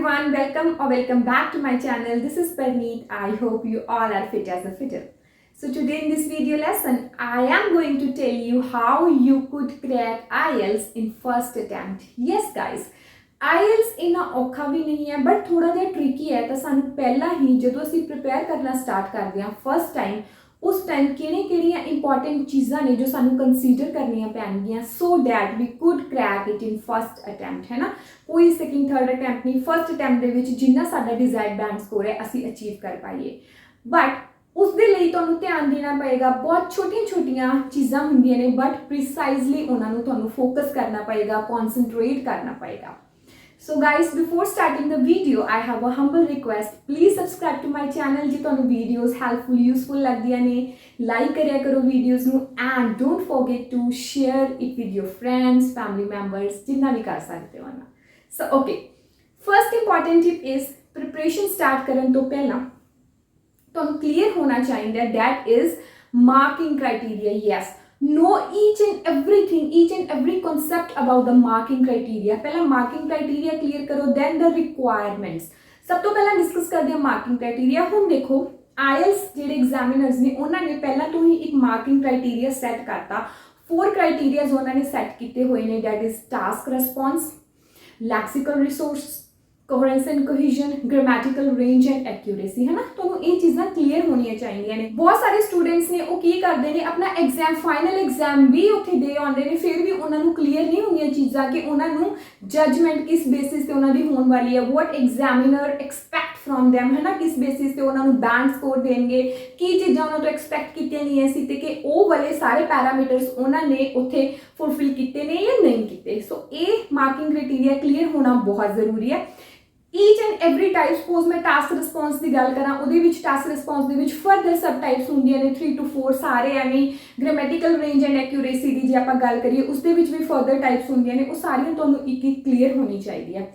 everyone, welcome or welcome back to my channel. This is Parneet. I hope you all are fit as a fitter. So today in this video lesson, I am going to tell you how you could crack IELTS in first attempt. Yes guys, IELTS इन्ना औखा भी नहीं है but थोड़ा जिहा tricky है। तो सानू पहला ही जो असीं प्रिपेयर करना स्टार्ट करते हैं फर्स्ट टाइम उस टाइम किहड़ियां इंपॉर्टेंट चीज़ां ने जो सानू कंसीडर करनियां पैणगियां so that we could crack it in first attempt है ना। कोई सैकेंड थर्ड अटैम्प्ट नहीं, फर्स्ट अटैम्प्ट दे विच जिन्ना साडा डिजायर्ड बैंड स्कोर है असीं अचीव कर पाइए। बट उस दे लई तुहानू ध्यान देना पएगा। बहुत छोटियां छोटियां चीज़ां हुंदियां ने बट प्रिसाइजली उन्हां नू तुहानू फोकस करना पएगा, कॉन्सनट्रेट करना पएगा। So guys, before starting the video, I have a humble request. Please subscribe to my channel जे तुहानू videos helpful, useful लगदियां ने। Like करिया करो videos नू and don't forget to share it with your friends, family members, जिन्ना भी कर सकते हो ना। So okay, first important tip is preparation start करन तो पहला तुहानू clear होना चाहिए that is marking criteria. Yes, know each and every concept about the marking criteria. पहला marking criteria clear करो, then the requirements. सब तो पहला डिस्कस करते हैं marking criteria। हुण देखो IELTS ਜਿਹੜੇ एग्जामिनर्स ने ਉਹਨਾਂ ਨੇ ਪਹਿਲਾਂ ਤੋਂ ਹੀ ਇੱਕ marking criteria set करता। 4 criteria ਉਹਨਾਂ ਨੇ set ਕੀਤੇ ਹੋਏ ਨੇ, that is task response, lexical resource, coherence and cohesion, grammatical range and accuracy है ना। तो ये चीज़ां क्लीयर होनी चाहिए ने। बहुत सारे स्टूडेंट्स ने वो की करते हैं अपना एग्जाम फाइनल एग्जाम भी उत्थे दे आते हैं फिर भी उन्होंने क्लीयर नहीं होंगी चीज़ां कि उन्होंने जजमेंट किस बेसिस से उन्होंने होने वाली है, what examiner expect from them है ना, किस बेसिस से उन्होंने बैंड स्कोर देंगे, की चीज़ां उन्होंने तो एक्सपैक्ट की नहीं सी कि वो वाले सारे पैरामीटर्स उन्होंने उत्थे फुलफिल किए ने या नहीं किए। सो ये मार्किंग क्राइटेरिया क्लीयर होना बहुत जरूरी है। Each and every type suppose मैं टास्क रिस्पॉन्स की गल करा टास्क रिस्पॉन्स के फर्दर सब टाइप्स होंगे ने 3 to 4 सारे एवं ग्रामेटिकल रेंज एंड एक्यूरेसी की जो आप गल करिए उस भी फर्दर टाइप्स होंगे ने, वो सारियां तुहानू एक क्लीयर होनी चाहिए है।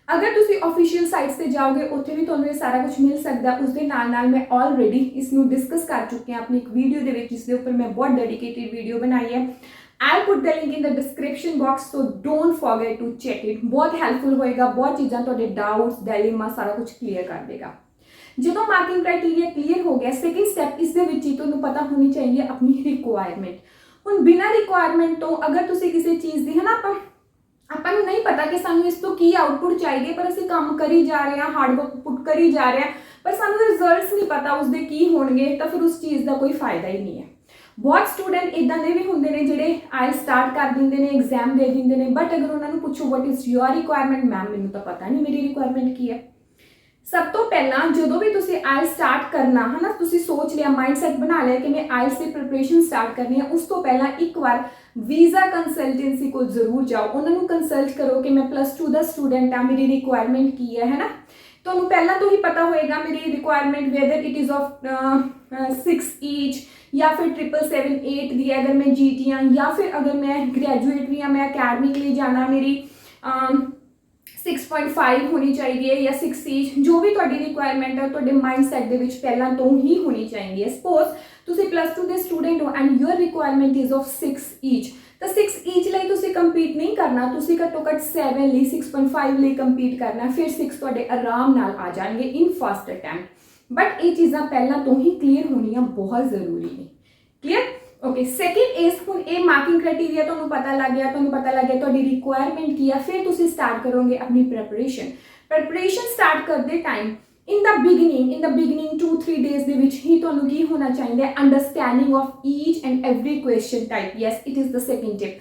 अगर तुसी ऑफिशियल साइट्स से जाओगे उत्थे भी तुहानू ये सारा कुछ मिल सकता है। उसके नाल मैं ऑलरेडी इसनू डिस्कस कर चुकी हूँ अपनी एक वीडियो के जिसके ऊपर मैं बहुत डेडिकेटेड वीडियो बनाई है। I'll put the link in the description box, so don't forget to check it. बहुत हेल्पफुल होएगा, बहुत चीज़ां तुहाडे डाउट्स डायलेमा सारा कुछ क्लीयर कर देगा। जो मार्किंग क्राइटेरिया क्लीयर हो गया, सेकंड स्टैप इस दे विच ही तुहानू पता होनी चाहिए अपनी रिक्वायरमेंट। हुण बिना रिक्वायरमेंट तो अगर तुसी किसी चीज़ दी है ना ਆਪਾਂ ਨੂੰ नहीं पता कि सानू इस तो की आउटपुट चाहिए पर ਅਸੀਂ काम करी जा रहे हैं, हार्ड वर्क पुट करी जा रहे हैं पर सानू रिजल्ट्स नहीं पता उसके की होणगे तो फिर उस चीज़ का कोई फायदा ही नहीं है। बहुत स्टूडेंट इदां दे भी होंदे ने जिहड़े IELTS स्टार्ट कर दिंदे ने, एग्जाम दे दिंदे ने बट अगर उन्होंने पूछो what is your requirement, ma'am मैनूं तो पता नहीं मेरी रिक्वायरमेंट की है। सब तो पहला जो भी तुसी IELTS स्टार्ट करना है ना, तुसी सोच लिया माइंडसैट बना लिया कि मैं IELTS की प्रिपरेशन स्टार्ट करनी है, उस तो पहला एक बार वीज़ा कंसल्टेंसी को जरूर जाओ, उन्होंने कंसल्ट करो कि मैं +2 दा स्टूडेंट हाँ, मेरी रिक्वायरमेंट की है ना। तो पहला तो ही पता होएगा मेरी requirement whether it is of 6 each या फिर 777-8 दी अगर मैं GT हाँ, या फिर अगर मैं ग्रैजुएट भी हाँ, मैं अकैडमी के लिए जाना मेरी 6.5 होनी चाहिए या 6 ईच, जो भी तुहाडी रिक्वायरमेंट है तुहाडे माइंडसैट दे विच पहला तो ही होनी चाहिए। सपोज तुसी +2 दे स्टूडेंट हो and your requirement is of 6 each, तो 6 ईच लई तुसी कंपीट नहीं करना, तुसी घट्टो घट्ट 7 लई 6.5 लई कंपीट करना, फिर 6 तुहाडे आराम नाल आ जाएंगे इन फर्स्ट अटैम्प्ट। बट ये चीज़ां पहला तो ही क्लीयर होनियां बहुत जरूरी ने। Clear okay. सेकेंड इज हुण ये मार्किंग क्राइटेरिया तुहानू पता लग गया तुहाडी रिक्वायरमेंट की है, फिर तुसी स्टार्ट करोगे अपनी प्रिपरेशन स्टार्ट करते time in the beginning 2-3 days दे विच ही तुहानू की होना चाहिए understanding of each and every question type. Yes it is the second tip.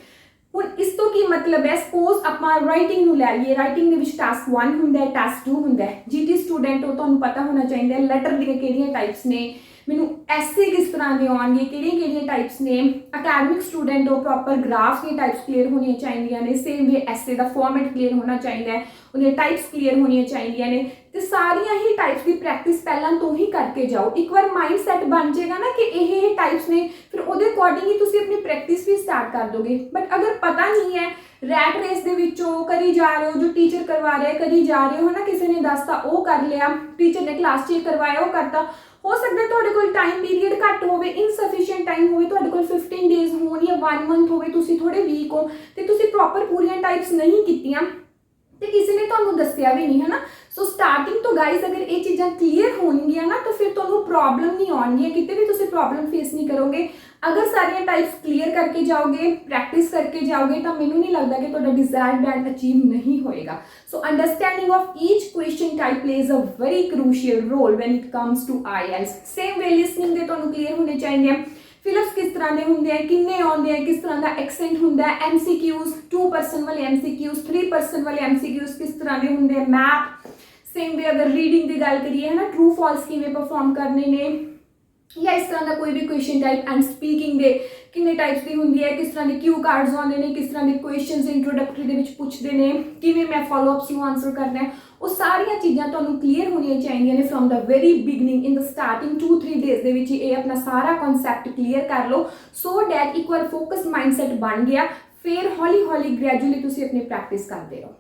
हुण इस तो की मतलब है, सपोज आपां राइटिंग नूं लै लईए, राइटिंग दे विच टास्क 1 हुंदा है, टास्क 2 हुंदा है। GT स्टूडेंट हो तुहानू पता होना चाहिए लैटर दी किहड़ियां टाइप्स ने, मैनू ऐसे किस तरह के आउणगे, किहड़ियां टाइप्स ने। अकैडमिक स्टूडेंट हो प्रॉपर ग्राफ्स की टाइप्स क्लीयर होनी चाहिए ने, सेम वे ऐसे का फॉर्मेट क्लीयर होना चाहिए, उन्हें टाइप्स क्लीयर होनी चाहिए ने। तो सारिया ही टाइप्स की प्रैक्टिस पहला तो ही करके जाओ। एक बार माइंड सैट बन जाएगा ना कि ये टाइप्स ने, फिर वो अकॉर्डिंग ही तुसी अपनी प्रैक्टिस भी स्टार्ट कर दोगे। बट अगर पता नहीं है, रैट रेस दे विचों करी जा रहे हो, जो टीचर करवा रहा है करी जा रहे हो ना, किसी ने दसता वो कर लिया, टीचर ने क्लास चेक करवाया वो करता, हो सकता है तुहाडे कोल टाइम पीरियड घट होवे, इनसफिशिएंट टाइम होवे, तुहाडे कोल 15 डेज होण या 1 मंथ होवे, तुसी थोड़े वीक हो ते तुसी प्रॉपर पूरियां टाइप्स नहीं कीतियां ते किसी ने तुहानू दस्सिया भी नहीं है ना। सो स्टार्टिंग तो गाइज अगर ये चीज़ां क्लीयर होणगियां ना तो फिर तुहानूं प्रॉब्लम नहीं आउणगियां, किते भी तुसीं प्रॉब्लम फेस नहीं करोगे। अगर सारियां टाइप्स क्लीयर करके जाओगे, प्रैक्टिस करके जाओगे, तो मैनूं नहीं लगता कि तुहाडा डिजायर्ड बैंड अचीव नहीं होएगा। So understanding of each question type plays a very crucial role when it comes to IELTS। Same way listening दे तुहानूं क्लीयर होने चाहिए, फिलअप्स किस तरह के होंगे हैं, किन्ने आउंदे हैं, किस तरह का एक्सेंट होंदा है, MCQs 2% वाले MCQs 3% वाले MCQs किस तरह के होंगे, मैप सेम वे अगर रीडिंग की गल करिए है ना, ट्रू फॉल्स किवें परफॉर्म करने ने, या इस तरह का कोई भी question type and speaking they किन्ने टाइप्स की होंदी है, किस तरह के क्यू कार्ड्स आउंदे ने, किस तरह के क्वेश्चंस इंट्रोडक्टरी दे विच पुछदे ने, किवें मैं फॉलोअप्स नूं आंसर करना है, वो सारियां चीज़ां तुहानूं क्लीयर होनियां चाहिए ने from the very beginning in the starting 2-3 days दे विच ये अपना सारा कॉन्सैप्ट क्लीयर कर लो, सो डैट एक बार फोकस माइंडसैट बन गया, फिर हौली हौली ग्रैजुअली तुसीं अपनी प्रैक्टिस करते रहो।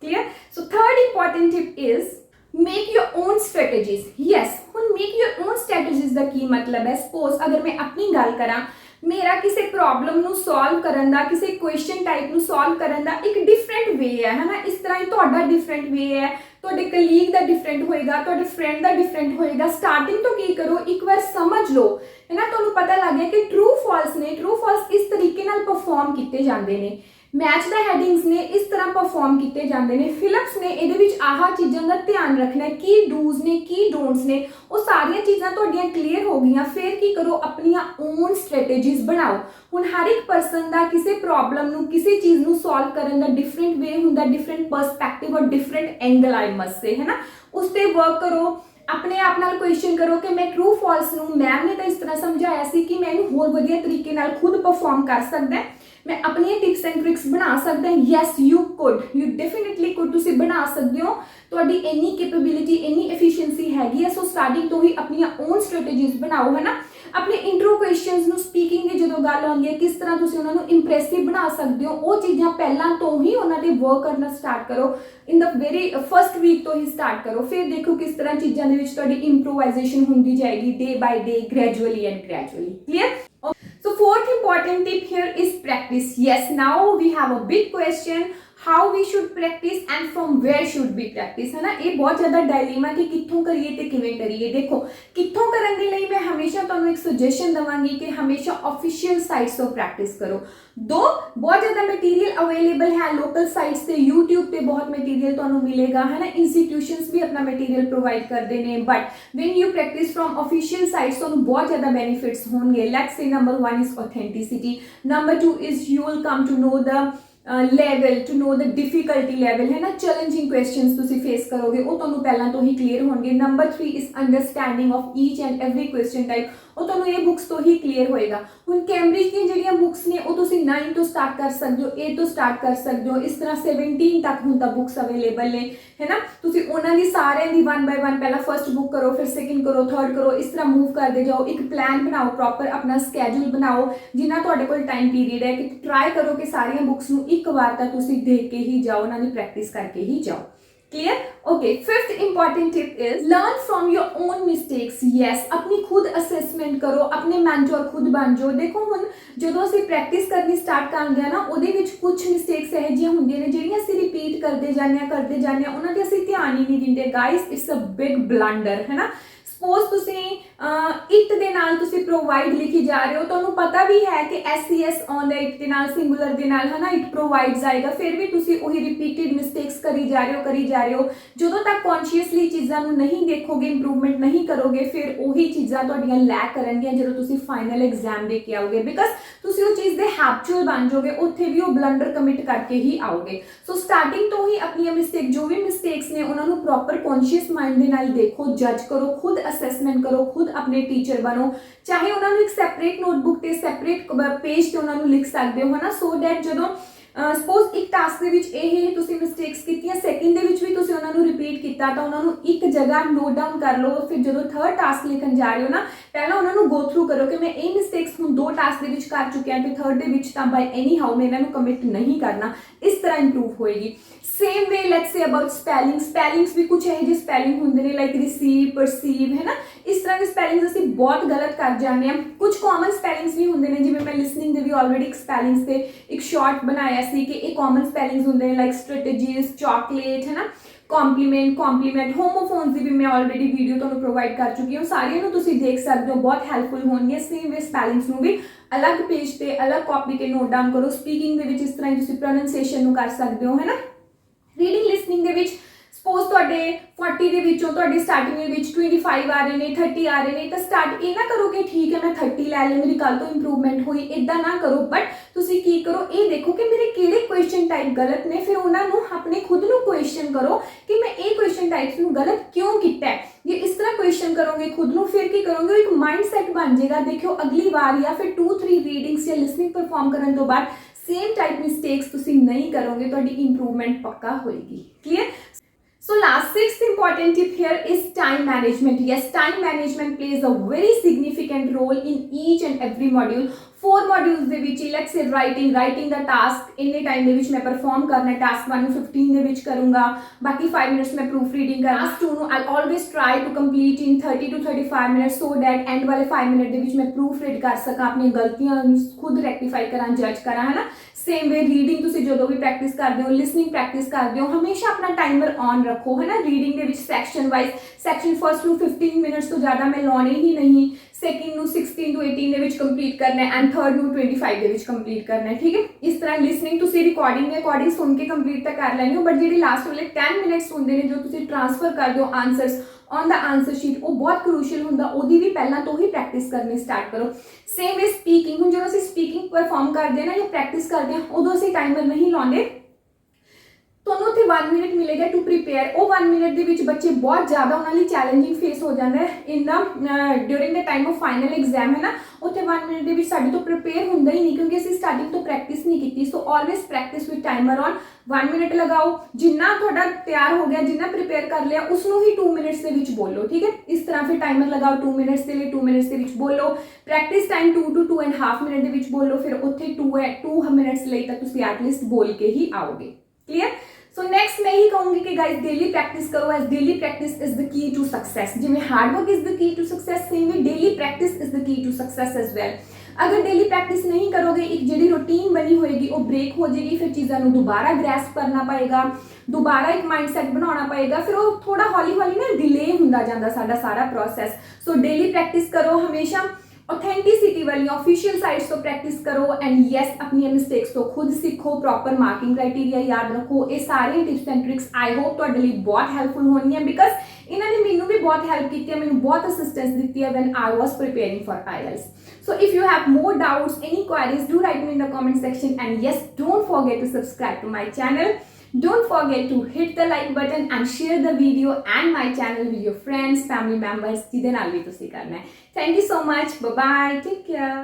Clear. So third important tip is make your own strategies. Yes, हुण मेक योर ओन स्ट्रैटेजीज का की मतलब है, सपोज अगर मैं अपनी गल करा, मेरा किसी प्रॉब्लम नूं सॉल्व करन दा, किसी क्वेश्चन टाइप नूं सॉल्व करन दा एक डिफरेंट वे है ना, इस तरह ही तुहाडा डिफरेंट वे है, तुहाडे कलीग दा डिफरेंट होएगा, तुहाडे फ्रेंड दा डिफरेंट होएगा। स्टार्टिंग तो की करो, एक बार समझ लो है ना, तुहानूं पता लग गया कि ट्रू फॉल्स इस तरीके नाल परफॉर्म किए जाते हैं, मैच द हैडिंग्स ने इस तरह परफॉर्म किए जाते हैं, फिलअप्स ने ये आह चीज़ों का ध्यान रखना है, की डूज ने की डोंट्स ने, वो सारिया चीज़ां तुहाडियां क्लीयर हो गई। फिर की करो, अपनियां ओन स्ट्रैटेजीज बनाओ। हुण हर एक परसन का किसी प्रॉब्लम नूं किसी चीज़ नूं सॉल्व करन दा डिफरेंट वे हुंदा, डिफरेंट परसपैक्टिव और different angle I must say है ना, उस पर वर्क करो। अपने आप नाल क्वेश्चन करो कि मैं ट्रू फॉल्स नूं मैम ने तो इस तरह समझाया सी कि मैं इहनूं होर वधिया तरीके नाल खुद परफॉर्म कर सकदा, मैं अपनी टिप्स एंड ट्रिक्स बना सकता है। Yes you could, you definitely could, तुसीं बना सकते हो, तुहाडी इन्नी कैपेबिलिटी इन्नी एफिशिएंसी हैगी है। सो स्टार्टिंग तो ही अपनी ओन स्ट्रैटेजीज बनाओ है ना, अपने इंट्रो क्वेश्चंस नूं स्पीकिंग की जो गल आउंदी है, किस तरह तुसीं उन्हां नूं इंप्रैसिव बना सकते हो, वो चीज़ां पहलां तो ही उन्हां ते वर्क करना स्टार्ट करो, in the very first week तो ही स्टार्ट करो, फिर देखो किस तरह चीज़ां दे विच तुहाडी इंप्रोवाइजेशन होंदी जाएगी day by day, gradually and gradually. Clear. So fourth important tip here is practice. Yes, now we have a big question, how we should practice and from where should we practice, है ना। ये बहुत ज़्यादा dilemma कि कित्थों करिए ते किवें करिए। देखो कित्थों करन दे लई मैं हमेशा तुहानूं एक सुजैशन दवांगी कि हमेशा ऑफिशियल साइट्स तो प्रैक्टिस करो। दो बहुत ज़्यादा मटीरियल अवेलेबल है लोकल साइट्स से, यूट्यूब पे बहुत मटीरियल तुहानूं मिलेगा है ना, इंस्टीट्यूशंस भी अपना मटीरियल प्रोवाइड करते हैं, but when you practice from official sites तुहानूं बहुत ज़्यादा बेनिफिट्स होंगे। Let's say number 1 is authenticity, number 2 is you will come to know the level, to know the difficulty level है ना, चैलेंजिंग क्वेश्चंस तुसीं face करोगे वो तुहानूं पहलां तो ही क्लीयर होणगे। Number 3 is understanding of each and every question type, वो तुहानूं ये बुक्स तो ही क्लीयर होएगा। हुण कैम्ब्रिज दी जिहड़ियां बुक्स ने वो तुसीं 9 तो स्टार्ट कर सकते हो, 8 तो स्टार्ट कर सकते हो, इस तरह 17 तक हुण तां बुक्स अवेलेबल ने है ना। तुसीं उन्हां दी सारियां दी 1 by 1 पहला फर्स्ट बुक करो, फिर सेकंड करो, थर्ड करो, इस तरह मूव करते जाओ। एक प्लान बनाओ, प्रॉपर अपना स्कैड्यूल बनाओ, जिन्ना तुहाडे कोल टाइम पीरियड है कि ट्राई करो कि सारियां बुक्स नूं एक बार तां तुसीं देख के ही जाओ, उन्हां दी प्रैक्टिस करके ही जाओ। Clear. Okay, fifth important tip is learn from your own mistakes. Yes, अपनी खुद असेसमेंट करो, अपने मेंटोर खुद बन जाओ। देखो हुण ਜਦੋਂ ਅਸੀਂ प्रैक्टिस करनी स्टार्ट ਕਰਦੇ ਆ ਨਾ, ਉਹਦੇ ਵਿੱਚ ਕੁਝ ਮਿਸਟੇਕਸ ਇਹੋ ਜਿਹੀਆਂ ਹੁੰਦੀਆਂ ਨੇ ਜਿਹੜੀਆਂ ਅਸੀਂ ਰਿਪੀਟ ਕਰਦੇ ਜਾਂਦੇ ਆ ਉਹਨਾਂ ਤੇ ਅਸੀਂ ਧਿਆਨ ਹੀ ਨਹੀਂ ਦਿੰਦੇ। ਗਾइस ਇਟਸ ਅ ਬਿਗ ਬਲੰਡਰ है ना। सपोज तुसीं इट दे नाल तुसीं प्रोवाइड लिखी जा रहे हो, तुहानूं पता भी है कि SES आउंदा इट दे नाल, सिंगुलर दे नाल है ना, इट प्रोवाइड्स आएगा, फिर भी तुसीं उही रिपीटेड मिस्टेक्स करी जा रहे हो। ਜਦੋਂ तक कॉन्शियसली चीज़ां नूं नहीं देखोगे, इंप्रूवमेंट नहीं करोगे, फिर उही चीज़ां तुहाडीआं लैक करनगीआं ਜਦੋਂ तुसीं फाइनल एग्जाम दे के आओगे, बिकॉज तुसीं उह चीज़ दे हैबिचुअल बन जाओगे, उत्थे भी वो ब्लंडर कमिट करके ही आओगे। सो स्टार्टिंग तो ही अपनी मिस्टेक जो भी मिस्टेक्स ने उन्हां नूं प्रॉपर कॉन्शियस माइंड दे नाल देखो, जज करो, खुद असेसमेंट करो, खुद अपने टीचर बनो। चाहे उन्होंने एक सैपरेट नोटबुक ते सैपरेट पेज ते उन्होंने लिख सकते हो है ना, सो डैट जो सपोज एक टास्क दे विच तुसीं मिस्टेक्स कीतियां, सैकेंड दे विच भी तुसीं उन्होंने रिपीट किया, तो उन्होंने एक जगह नोट डाउन कर लो। फिर जो थर्ड टास्क लिखन जा रहे हो ना, पहला उन्होंने गो थ्रू करो कि मैं ये मिस्टेक्स हुण 2 टास्क दे विच कर चुकी हूँ, थर्ड दे विच तां बाय एनी हाउ मैं इन्हों कमिट नहीं करना। इस तरह इंप्रूव होएगी। Same way let's say about spellings भी कुछ है जो स्पैलिंग होंगे ने, लाइक रिसीव, परसीव है ना, इस तरह के स्पैलिंग्स ਅਸੀਂ बहुत गलत कर जाते हैं। कुछ कॉमन स्पैलिंग्स भी होंगे ने, जिवें मैं लिसनिंग ਦੇ भी ऑलरेडी एक स्पैलिंग्स ਤੇ एक शॉर्ट बनाया ਸੀ कि ਇਹ कॉमन स्पैलिंग्स होंगे ने, लाइक स्ट्रेटजीज, चॉकलेट, है ना, कॉम्प्लीमेंट, कॉम्प्लीमेंट, होमोफोन्स की भी मैं ऑलरेडी वीडियो तुहानूं प्रोवाइड कर चुकी हूँ, सारिਆਂ ਨੂੰ ਤੁਸੀਂ देख सकते हो, बहुत हैल्पफुल होणगीਆਂ। सेम वे स्पैलिंग्स ਨੂੰ भी अलग पेज ਤੇ अलग कॉपी ਤੇ नोट डाउन करो। स्पीकिंग ਦੇ ਵਿੱਚ ਇਸ ਤਰ੍ਹਾਂ ਹੀ ਤੁਸੀਂ ਪ੍ਰੋਨੰਸੀਏਸ਼ਨ ਨੂੰ कर सकते हो, है ना। रीडिंग लिसनिंग ਦੇ ਵਿੱਚ ਸਪੋਜ਼ ਤੁਹਾਡੇ 40 ਦੇ ਵਿੱਚੋਂ ਤੁਹਾਡੀ ਸਟਾਰਟਿੰਗ ਦੇ ਵਿੱਚ 25 ਆ ਰਹੇ ਨੇ, 30 ਆ ਰਹੇ ਨੇ, ਤਾਂ ਸਟਾਰਟ ਇਹ ਨਾ ਕਰੋ ਕਿ ਠੀਕ ਹੈ ਮੈਂ 30 ਲੈ ਲਿਆ, ਮੇਰੀ ਕੱਲ ਤੋਂ ਇੰਪਰੂਵਮੈਂਟ ਹੋਈ, ਇਦਾਂ ਨਾ ਕਰੋ। ਬਟ ਤੁਸੀਂ ਕੀ ਕਰੋ, ਇਹ ਦੇਖੋ ਕਿ ਮੇਰੇ ਕਿਹੜੇ ਕੁਐਸਚਨ ਟਾਈਪ ਗਲਤ ਨੇ, ਫਿਰ ਉਹਨਾਂ ਨੂੰ ਆਪਣੇ ਖੁਦ ਨੂੰ ਕੁਐਸਚਨ ਕਰੋ ਕਿ ਮੈਂ ਇਹ ਕੁਐਸਚਨ ਟਾਈਪਸ ਨੂੰ ਗਲਤ ਕਿਉਂ ਕੀਤਾ ਹੈ। ਜੇ ਇਸ ਤਰ੍ਹਾਂ ਕੁਐਸਚਨ ਕਰੋਗੇ ਖੁਦ ਨੂੰ, ਫਿਰ ਕੀ ਕਰੋਗੇ, ਇੱਕ ਮਾਈਂਡ ਸੈਟ ਬਣ ਜਾਏਗਾ। ਦੇਖਿਓ ਅਗਲੀ ਵਾਰ ਜਾਂ ਫਿਰ 2-3 ਰੀਡਿੰਗਸ ਜਾਂ ਲਿਸਨਿੰਗ ਪਰਫਾਰਮ ਕਰਨ ਤੋਂ ਬਾਅਦ सेम टाइप मिस्टेक्स तुसी नहीं करोगे, तो इंप्रूवमेंट पक्का होएगी। Clear. So last 6th important tip here is time management. Yes, time management plays a very significant role in each and every module. 4 modules ਦੇ ਵਿੱਚ let's say writing the task ਇੰਨੇ time ਦੇ ਵਿੱਚ ਮੈਂ perform ਕਰਨਾ ਹੈ, task 1 ਨੂੰ 15 ਦੇ ਵਿੱਚ ਕਰੂੰਗਾ, ਬਾਕੀ 5 minutes ਮੈਂ proof reading ਕਰਾਂ। task 2 ਨੂੰ I'll always try to complete in 30 to 35 minutes so that end ਵਾਲੇ 5 minute ਦੇ ਵਿੱਚ ਮੈਂ proof read ਕਰ ਸਕਾਂ, ਆਪਣੀਆਂ ਗਲਤੀਆਂ ਨੂੰ ਖੁਦ rectify ਕਰਾਂ, ਜੱਜ ਕਰਾਂ, ਹੈ ਨਾ। सेम वे रीडिंग तुसी जो भी प्रैक्टिस करते हो, लिसनिंग प्रैक्टिस करते हो, हमेशा अपना टाइमर ऑन रखो, है ना। रीडिंग के सैक्शन वाइज, सैक्शन फर्स्ट ਨੂੰ 15 मिनट्स तो ज़्यादा मैं लाने ही नहीं, सैकेंड ਨੂੰ 16 to 18 ਦੇ ਵਿੱਚ ਕੰਪਲੀਟ ਕਰਨਾ ਹੈ, एंड थर्ड ਨੂੰ 25 ਦੇ ਵਿੱਚ ਕੰਪਲੀਟ ਕਰਨਾ ਹੈ, ठीक है। इस तरह लिसनिंग ਤੁਸੀਂ रिकॉर्डिंग ਦੇ अकॉर्डिंग सुन के कंप्लीट ਤਾਂ ਕਰ ਲੈਣੀ ਹੋ, ਬਟ ਜਿਹੜੀ ਲਾਸਟ ਵਾਲੇ 10 ਮਿੰਟਸ ਹੁੰਦੇ ਨੇ ਜੋ ਤੁਸੀਂ ਟ੍ਰਾਂਸਫਰ ਕਰਦੇ ਹੋ answers on the answer sheet, वो बहुत क्रूशियल होंदा, ओदी भी पहला तो ही प्रैक्टिस करनी स्टार्ट करो। सेम वे स्पीकिंग, हुण जदों असीं स्पीकिंग परफॉर्म करते हैं ना या प्रैक्टिस करते हैं, उदों असीं टाइमर नहीं लाउंदे, ਤੁਹਾਨੂੰ ਉੱਥੇ 1 ਮਿੰਟ ਮਿਲੇਗਾ ਟੂ ਪ੍ਰੀਪੇਅਰ। ਉਹ 1 ਮਿੰਟ ਦੇ ਵਿੱਚ ਬੱਚੇ ਬਹੁਤ ਜ਼ਿਆਦਾ ਉਹਨਾਂ ਲਈ ਚੈਲੰਜਿੰਗ ਫੇਸ ਹੋ ਜਾਂਦਾ ਹੈ in the during the time of final exam, ਹੈ ਨਾ। ਉੱਥੇ 1 ਮਿੰਟ ਦੇ ਵਿੱਚ ਸਾਡੇ ਤੋਂ ਪ੍ਰੀਪੇਅਰ ਹੁੰਦਾ ਹੀ ਨਹੀਂ, ਕਿਉਂਕਿ ਅਸੀਂ ਸਟਾਰਟਿੰਗ ਤੋਂ ਪ੍ਰੈਕਟਿਸ ਨਹੀਂ ਕੀਤੀ। So always practice with timer on. 1 minute ਲਗਾਓ, ਜਿੰਨਾ ਤੁਹਾਡਾ ਤਿਆਰ ਹੋ ਗਿਆ, ਜਿੰਨਾ ਪ੍ਰੀਪੇਅਰ ਕਰ ਲਿਆ, ਉਸ ਨੂੰ ਹੀ 2 ਮਿੰਟਸ ਦੇ ਵਿੱਚ ਬੋਲੋ, ਠੀਕ ਹੈ। ਇਸ ਤਰ੍ਹਾਂ ਫਿਰ ਟਾਈਮਰ ਲਗਾਓ 2 ਮਿੰਟਸ ਦੇ ਲਈ, 2 ਮਿੰਟਸ ਦੇ ਵਿੱਚ ਬੋਲੋ। ਪ੍ਰੈਕਟਿਸ ਟਾਈਮ 2 to 2.5 ਮਿੰਟ ਦੇ ਵਿੱਚ ਬੋਲੋ, ਫਿਰ ਉੱਥੇ 2 ਮਿੰਟਸ ਲਈ ਤਾਂ ਤੁਸੀਂ ਐਟਲੀਸਟ ਬੋਲ ਕੇ ਹੀ ਆਓਗੇ। क्लियर। सो नेक्स्ट मैं ही कहूँगी कि गाइस डेली प्रैक्टिस करो, as daily practice is the key to success. जिवें hard work is the key to success, same way daily practice is the key to success as well. अगर daily practice नहीं करोगे, एक जी routine बनी होएगी वो break हो जाएगी, फिर चीज़ों को दोबारा ग्रैस्प करना पएगा, दोबारा एक माइंडसैट बनाना पएगा, फिर वो थोड़ा हौली हौली ना डिले होंदा जांदा साडा सारा प्रोसैस। सो डेली प्रैक्टिस करो, हमेशा ऑथेंटिसिटी वाली ऑफिशियल साइट्स तो प्रैक्टिस करो, एंड यस अपनी मिस्टेक्स तो खुद सीखो, प्रॉपर मार्किंग क्राइटेरिया याद रखो। ये सारे tips and tricks I hope तुहाडे लई बहुत हैल्पफुल होनी है, बिकॉज इन्होंने मैनू भी बहुत हेल्प की है, मैनू बहुत असिस्टेंस दी है when I was preparing for IELTS। So if you have more doubts, any queries, do write me in the comment section, and yes don't forget to subscribe to my channel. Don't forget to hit the like button and share the video and my channel with your friends, family members, जिहदे नाल भी तुसीं करना है। Thank you so much. Bye bye. Take care.